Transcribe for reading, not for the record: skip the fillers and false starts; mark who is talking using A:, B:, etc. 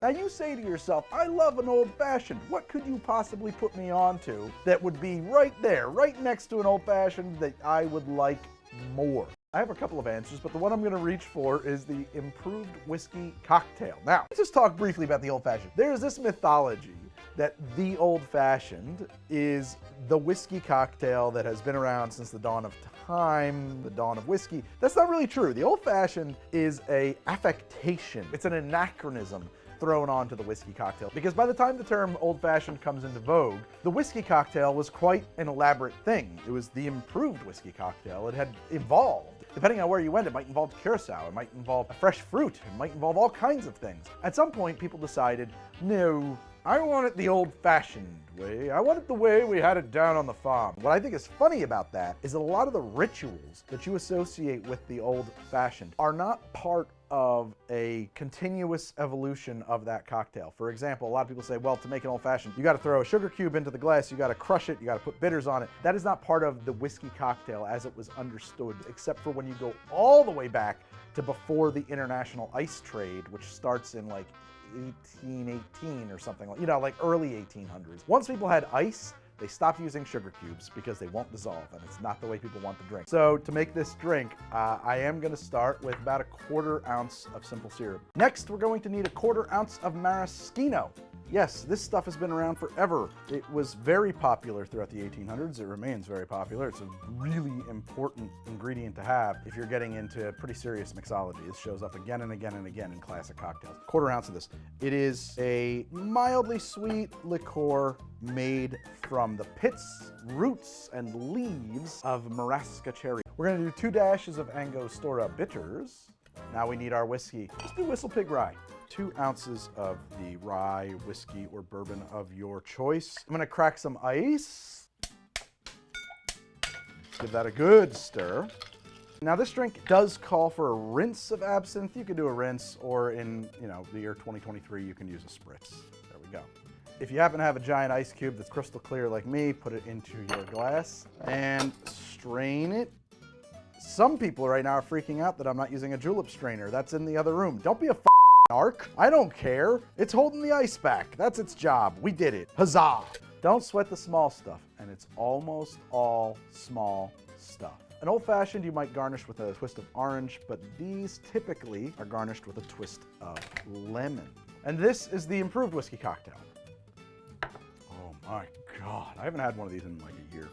A: Now you say to yourself, I love an old-fashioned. What could you possibly put me onto that would be right there, right next to an old-fashioned that I would like more? I have a couple of answers, but the one I'm going to reach for is the improved whiskey cocktail. Now, let's just talk briefly about the old-fashioned. There's this mythology that the old-fashioned is the whiskey cocktail that has been around since the dawn of time, the dawn of whiskey. That's not really true. The old-fashioned is an affectation. It's an anachronism thrown onto the whiskey cocktail. Because by the time the term old-fashioned comes into vogue, the whiskey cocktail was quite an elaborate thing. It was the improved whiskey cocktail. It had evolved. Depending on where you went, it might involve curacao, it might involve a fresh fruit, it might involve all kinds of things. At some point, people decided, no, I want it the old-fashioned way. I want it the way we had it down on the farm. What I think is funny about that is that a lot of the rituals that you associate with the old-fashioned are not part of a continuous evolution of that cocktail. For example, a lot of people say, well, to make an old-fashioned, you got to throw a sugar cube into the glass, you got to crush it, you got to put bitters on it. That is not part of the whiskey cocktail as it was understood, except for when you go all the way back to before the international ice trade, which starts in like 1818 or something, like, like early 1800s. Once people had ice, they stopped using sugar cubes because they won't dissolve, and it's not the way people want to drink. So to make this drink, I am going to start with about 1/4 ounce of simple syrup. Next, we're going to need 1/4 ounce of maraschino. Yes, this stuff has been around forever. It was very popular throughout the 1800s. It remains very popular. It's a really important ingredient to have if you're getting into pretty serious mixology. This shows up again and again and again in classic cocktails. 1/4 ounce of this. It is a mildly sweet liqueur made from the pits, roots, and leaves of Marasca cherry. We're going to do 2 dashes of Angostura bitters. Now we need our whiskey. Let's do Whistle Pig Rye. 2 ounces of the rye, whiskey, or bourbon of your choice. I'm gonna crack some ice. Give that a good stir. Now this drink does call for a rinse of absinthe. You could do a rinse, or in the year 2023, you can use a Spritz. There we go. If you happen to have a giant ice cube that's crystal clear like me, put it into your glass and strain it. Some people right now are freaking out that I'm not using a julep strainer. That's in the other room. Don't be a narc. I don't care. It's holding the ice back. That's its job. We did it. Huzzah! Don't sweat the small stuff, and it's almost all small stuff. An old-fashioned you might garnish with a twist of orange, but these typically are garnished with a twist of lemon. And this is the improved whiskey cocktail. Oh my God, I haven't had one of these in like a year.